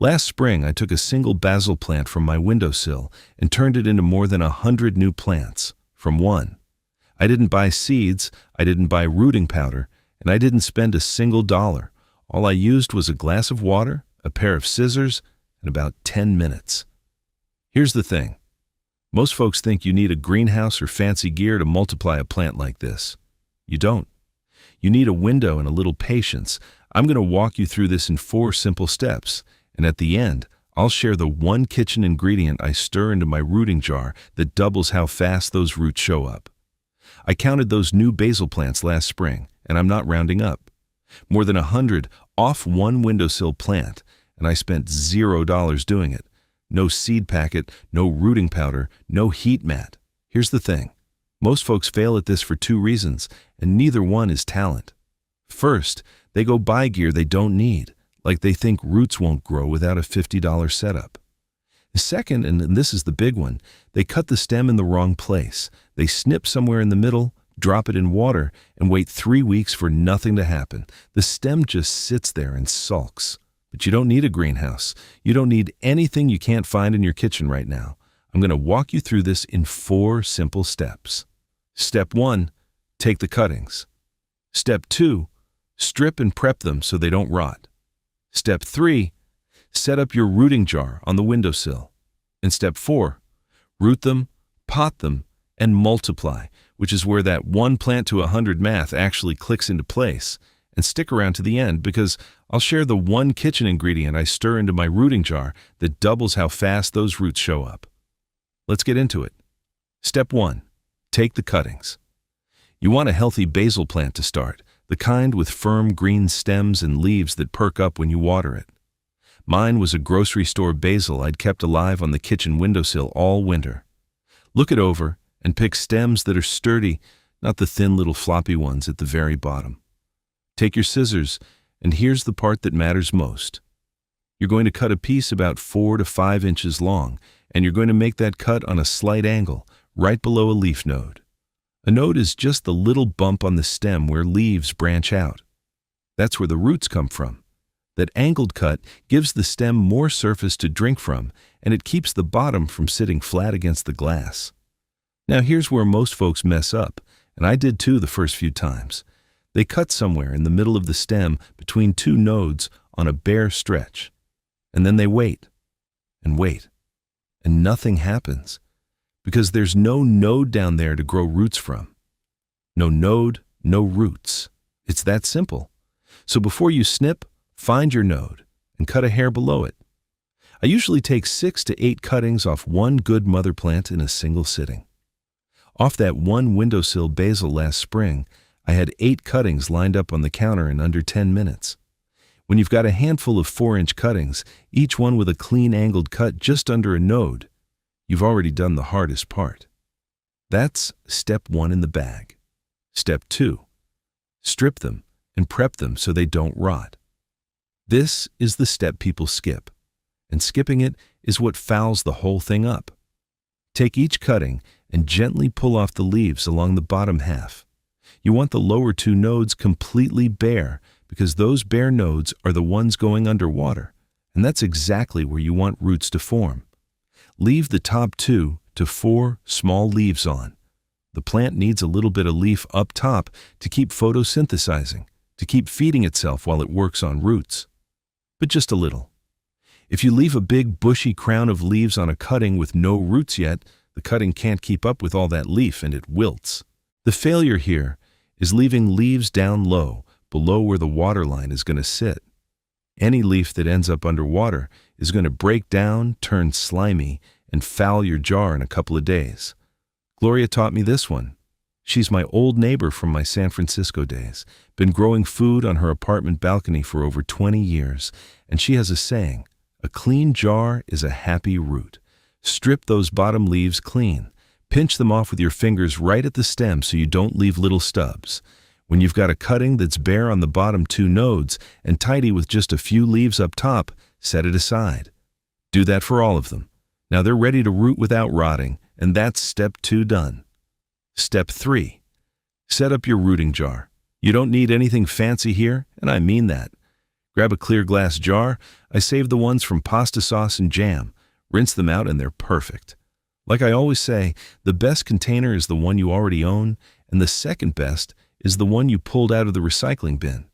Last spring, I took a single basil plant from my windowsill and turned it into more than 100 new plants from one. I didn't buy seeds, I didn't buy rooting powder, and I didn't spend a single dollar. All I used was a glass of water, a pair of scissors, and about 10 minutes. Here's the thing. Most folks think you need a greenhouse or fancy gear to multiply a plant like this. You don't. You need a window and a little patience. I'm going to walk you through this in 4 simple steps, and at the end, I'll share the one kitchen ingredient I stir into my rooting jar that doubles how fast those roots show up. I counted those new basil plants last spring, and I'm not rounding up. More than 100 off one windowsill plant, and I spent $0 doing it. No seed packet, no rooting powder, no heat mat. Here's the thing. Most folks fail at this for 2 reasons, and neither one is talent. First, they go buy gear they don't need, like they think roots won't grow without a $50 setup. Second, and this is the big one, they cut the stem in the wrong place. They snip somewhere in the middle, drop it in water, and wait 3 weeks for nothing to happen. The stem just sits there and sulks. But you don't need a greenhouse. You don't need anything you can't find in your kitchen right now. I'm going to walk you through this in 4 simple steps. Step 1, take the cuttings. Step 2, strip and prep them so they don't rot. Step 3, set up your rooting jar on the windowsill. And step 4, root them, pot them, and multiply, which is where that 1 plant to 100 math actually clicks into place. And stick around to the end because I'll share the one kitchen ingredient I stir into my rooting jar that doubles how fast those roots show up. Let's get into it. Step 1, take the cuttings. You want a healthy basil plant to start, the kind with firm green stems and leaves that perk up when you water it. Mine was a grocery store basil I'd kept alive on the kitchen windowsill all winter. Look it over and pick stems that are sturdy, not the thin little floppy ones at the very bottom. Take your scissors, and here's the part that matters most. You're going to cut a piece about 4 to 5 inches long, and you're going to make that cut on a slight angle, right below a leaf node. A node is just the little bump on the stem where leaves branch out. That's where the roots come from. That angled cut gives the stem more surface to drink from, and it keeps the bottom from sitting flat against the glass. Now here's where most folks mess up, and I did too the first few times. They cut somewhere in the middle of the stem between 2 nodes on a bare stretch. And then they wait, and nothing happens. Because there's no node down there to grow roots from. No node, no roots. It's that simple. So before you snip, find your node and cut a hair below it. I usually take 6 to 8 cuttings off one good mother plant in a single sitting. Off that one windowsill basil last spring, I had 8 cuttings lined up on the counter in under 10 minutes. When you've got a handful of 4-inch cuttings, each one with a clean angled cut just under a node, you've already done the hardest part. That's step 1 in the bag. Step 2, strip them and prep them so they don't rot. This is the step people skip, and skipping it is what fouls the whole thing up. Take each cutting and gently pull off the leaves along the bottom half. You want the lower 2 nodes completely bare because those bare nodes are the ones going underwater, and that's exactly where you want roots to form. Leave the top 2 to 4 small leaves on. The plant needs a little bit of leaf up top to keep photosynthesizing, to keep feeding itself while it works on roots. But just a little. If you leave a big bushy crown of leaves on a cutting with no roots yet, the cutting can't keep up with all that leaf and it wilts. The failure here is leaving leaves down low, below where the water line is going to sit. Any leaf that ends up underwater is going to break down, turn slimy, and foul your jar in a couple of days. Gloria taught me this one. She's my old neighbor from my San Francisco days, been growing food on her apartment balcony for over 20 years, and she has a saying, a clean jar is a happy root. Strip those bottom leaves clean. Pinch them off with your fingers right at the stem so you don't leave little stubs. When you've got a cutting that's bare on the bottom 2 nodes and tidy with just a few leaves up top, set it aside. Do that for all of them. Now they're ready to root without rotting, and that's step 2 done. Step 3. Set up your rooting jar. You don't need anything fancy here, and I mean that. Grab a clear glass jar. I save the ones from pasta sauce and jam. Rinse them out and they're perfect. Like I always say, the best container is the one you already own, and the second best is the one you pulled out of the recycling bin.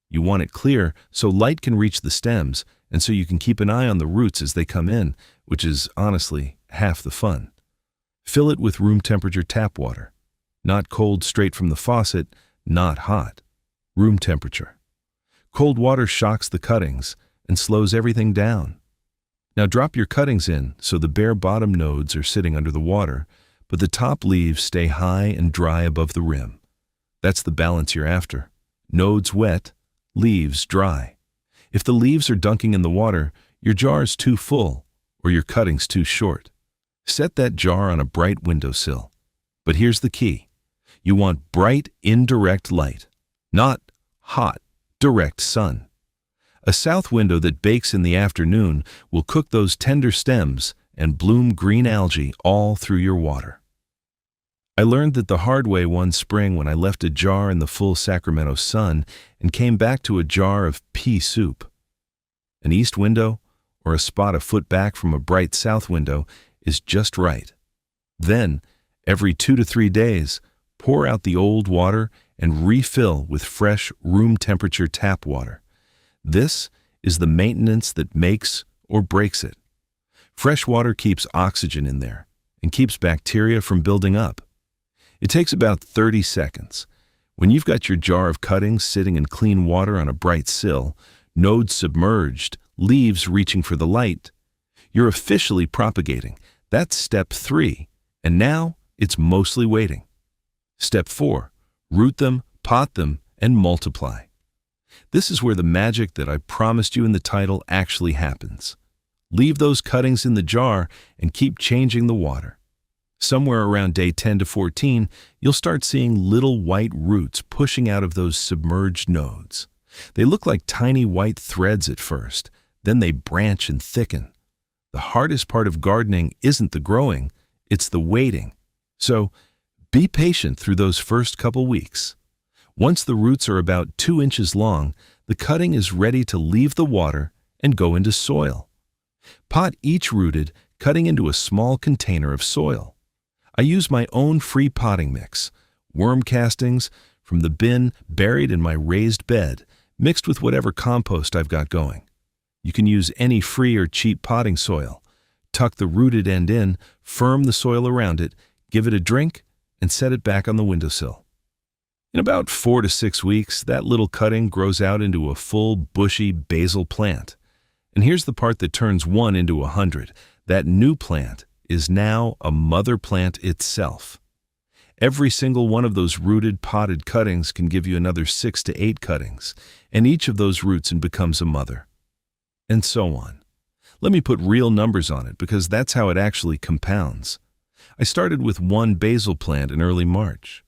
You want it clear so light can reach the stems, and so you can keep an eye on the roots as they come in, which is honestly half the fun. Fill it with room temperature tap water. Not cold straight from the faucet, not hot. Room temperature. Cold water shocks the cuttings and slows everything down. Now drop your cuttings in so the bare bottom nodes are sitting under the water, but the top leaves stay high and dry above the rim. That's the balance you're after. Nodes wet, leaves dry. If the leaves are dunking in the water, your jar's too full or your cutting's too short. Set that jar on a bright windowsill. But here's the key. You want bright, indirect light, not hot, direct sun. A south window that bakes in the afternoon will cook those tender stems and bloom green algae all through your water. I learned that the hard way one spring when I left a jar in the full Sacramento sun and came back to a jar of pea soup. An east window, or a spot a foot back from a bright south window, is just right. Then, every 2 to 3 days, pour out the old water and refill with fresh room temperature tap water. This is the maintenance that makes or breaks it. Fresh water keeps oxygen in there and keeps bacteria from building up. It takes about 30 seconds. When you've got your jar of cuttings sitting in clean water on a bright sill, nodes submerged, leaves reaching for the light, you're officially propagating. That's step 3, and now it's mostly waiting. Step 4, root them, pot them, and multiply. This is where the magic that I promised you in the title actually happens. Leave those cuttings in the jar and keep changing the water. Somewhere around day 10 to 14, you'll start seeing little white roots pushing out of those submerged nodes. They look like tiny white threads at first, then they branch and thicken. The hardest part of gardening isn't the growing, it's the waiting. So, be patient through those first couple weeks. Once the roots are about 2 inches long, the cutting is ready to leave the water and go into soil. Pot each rooted, cutting into a small container of soil. I use my own free potting mix, worm castings from the bin buried in my raised bed, mixed with whatever compost I've got going. You can use any free or cheap potting soil. Tuck the rooted end in, firm the soil around it, give it a drink, and set it back on the windowsill. In about 4 to 6 weeks, that little cutting grows out into a full, bushy basil plant. And here's the part that turns 1 into 100. That new plant is now a mother plant itself. Every single one of those rooted, potted cuttings can give you another 6 to 8 cuttings, and each of those roots and becomes a mother. And so on. Let me put real numbers on it because that's how it actually compounds. I started with 1 basil plant in early March.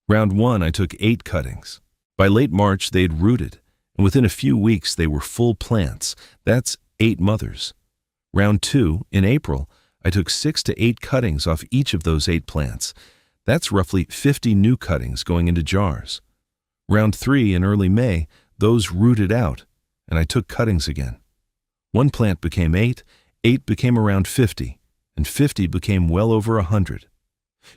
Round 1, I took 8 cuttings. By late March, they'd rooted, and within a few weeks, they were full plants. That's 8 mothers. Round 2, in April, I took 6 to 8 cuttings off each of those 8 plants. That's roughly 50 new cuttings going into jars. Round 3, in early May, those rooted out, and I took cuttings again. 1 plant became 8, 8 became around 50, and 50 became well over 100.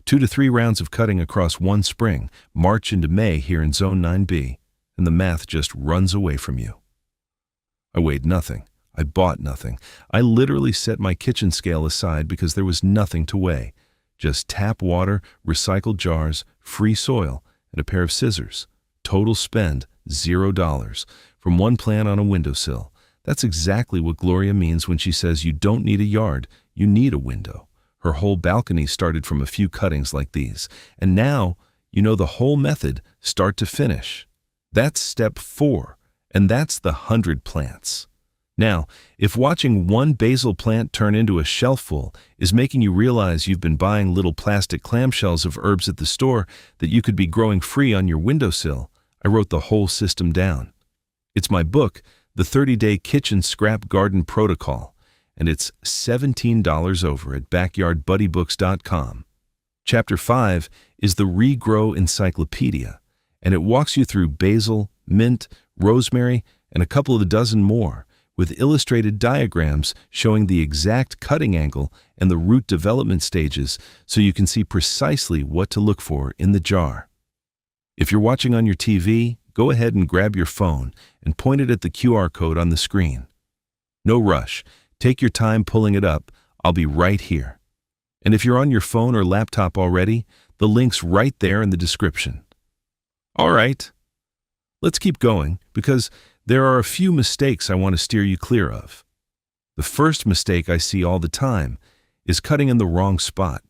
2 to 3 rounds of cutting across one spring, March into May here in Zone 9B, and the math just runs away from you. I weighed nothing. I bought nothing. I literally set my kitchen scale aside because there was nothing to weigh. Just tap water, recycled jars, free soil, and a pair of scissors. Total spend, $0. From 1 plant on a windowsill. That's exactly what Gloria means when she says you don't need a yard, you need a window. Her whole balcony started from a few cuttings like these. And now, you know the whole method, start to finish. That's step 4, and that's the 100 plants. Now, if watching 1 basil plant turn into a shelf full is making you realize you've been buying little plastic clamshells of herbs at the store that you could be growing free on your windowsill, I wrote the whole system down. It's my book, The 30-Day Kitchen Scrap Garden Protocol, and it's $17 over at backyardbuddybooks.com. Chapter 5 is the Regrow Encyclopedia, and it walks you through basil, mint, rosemary, and a couple of dozen more, with illustrated diagrams showing the exact cutting angle and the root development stages so you can see precisely what to look for in the jar. If you're watching on your TV, go ahead and grab your phone and point it at the QR code on the screen. No rush. Take your time pulling it up. I'll be right here. And if you're on your phone or laptop already, the link's right there in the description. All right, let's keep going because there are a few mistakes I want to steer you clear of. The first mistake I see all the time is cutting in the wrong spot.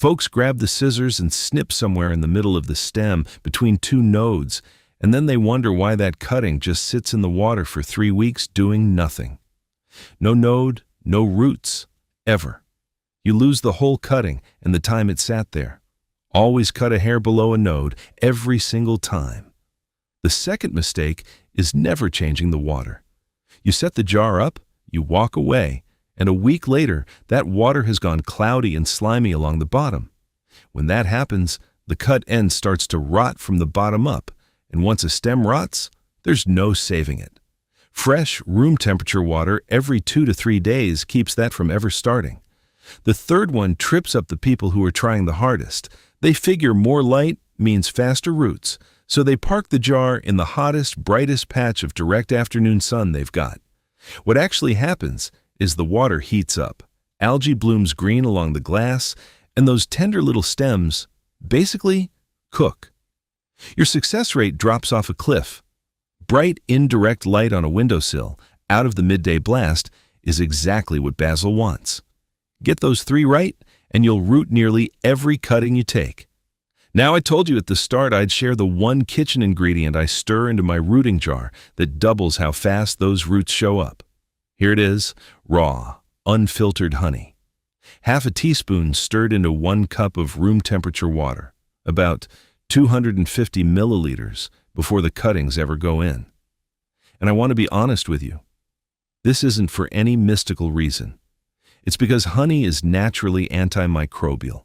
Folks grab the scissors and snip somewhere in the middle of the stem between two nodes, and then they wonder why that cutting just sits in the water for 3 weeks doing nothing. No node, no roots, ever. You lose the whole cutting and the time it sat there. Always cut a hair below a node every single time. The second mistake is never changing the water. You set the jar up, you walk away, and a week later, that water has gone cloudy and slimy along the bottom. When that happens, the cut end starts to rot from the bottom up, and once a stem rots, there's no saving it. Fresh, room temperature water every 2 to 3 days keeps that from ever starting. The third one trips up the people who are trying the hardest. They figure more light means faster roots, so they park the jar in the hottest, brightest patch of direct afternoon sun they've got. What actually happens is the water heats up, algae blooms green along the glass, and those tender little stems basically cook. Your success rate drops off a cliff. Bright, indirect light on a windowsill, out of the midday blast, is exactly what basil wants. Get those 3 right, and you'll root nearly every cutting you take. Now, I told you at the start I'd share the one kitchen ingredient I stir into my rooting jar that doubles how fast those roots show up. Here it is, raw, unfiltered honey. Half a teaspoon stirred into 1 cup of room temperature water, about 250 milliliters before the cuttings ever go in. And I want to be honest with you. This isn't for any mystical reason. It's because honey is naturally antimicrobial.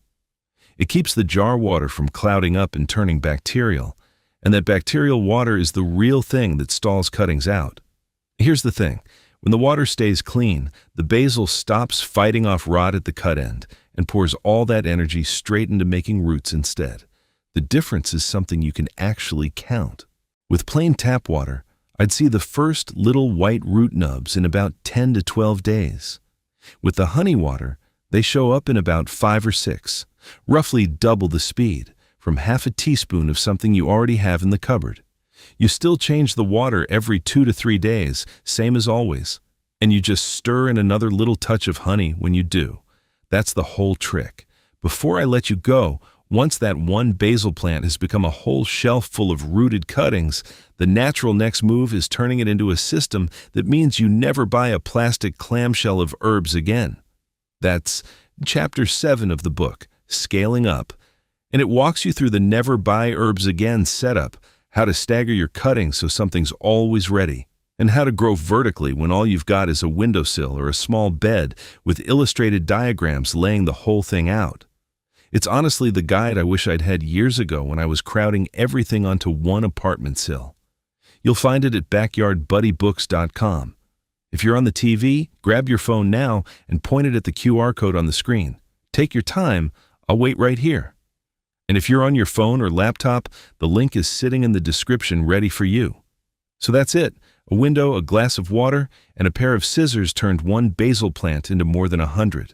It keeps the jar water from clouding up and turning bacterial, and that bacterial water is the real thing that stalls cuttings out. Here's the thing. When the water stays clean, the basil stops fighting off rot at the cut end and pours all that energy straight into making roots instead. The difference is something you can actually count. With plain tap water, I'd see the first little white root nubs in about 10 to 12 days. With the honey water, they show up in about 5 or 6, roughly double the speed, from half a teaspoon of something you already have in the cupboard. You still change the water every 2 to 3 days, same as always, and you just stir in another little touch of honey when you do. That's the whole trick. Before I let you go, once that one basil plant has become a whole shelf full of rooted cuttings, the natural next move is turning it into a system that means you never buy a plastic clamshell of herbs again. That's Chapter 7 of the book, Scaling Up, and it walks you through the never buy herbs again setup, how to stagger your cuttings so something's always ready, and how to grow vertically when all you've got is a windowsill or a small bed with illustrated diagrams laying the whole thing out. It's honestly the guide I wish I'd had years ago when I was crowding everything onto one apartment sill. You'll find it at backyardbuddybooks.com. If you're on the TV, grab your phone now and point it at the QR code on the screen. Take your time, I'll wait right here. And if you're on your phone or laptop, the link is sitting in the description ready for you. So that's it. A window, a glass of water, and a pair of scissors turned one basil plant into more than 100.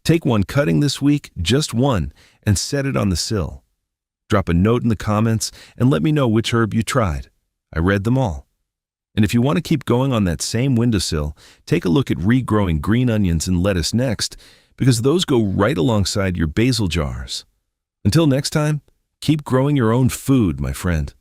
Take one cutting this week, just one, and set it on the sill. Drop a note in the comments and let me know which herb you tried. I read them all. And if you want to keep going on that same windowsill, take a look at regrowing green onions and lettuce next, because those go right alongside your basil jars. Until next time, keep growing your own food, my friend.